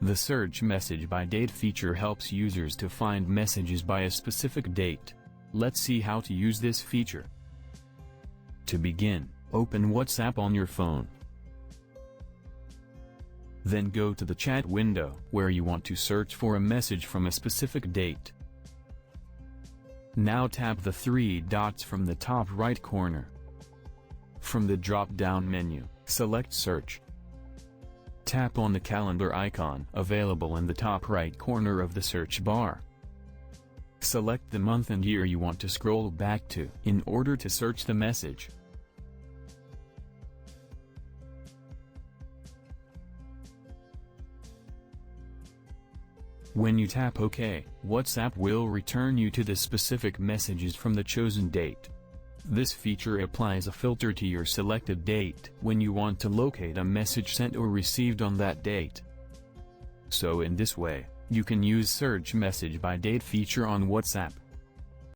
The Search Message by Date feature helps users to find messages by a specific date. Let's see how to use this feature. To begin, open WhatsApp on your phone. Then go to the chat window where you want to search for a message from a specific date. Now tap the three dots from the top right corner. From the drop-down menu, select Search. Tap on the calendar icon available in the top right corner of the search bar. Select the month and year you want to scroll back to in order to search the message. When you tap OK, WhatsApp will return you to the specific messages from the chosen date. This feature applies a filter to your selected date when you want to locate a message sent or received on that date. So in this way, you can use Search Message by Date feature on WhatsApp.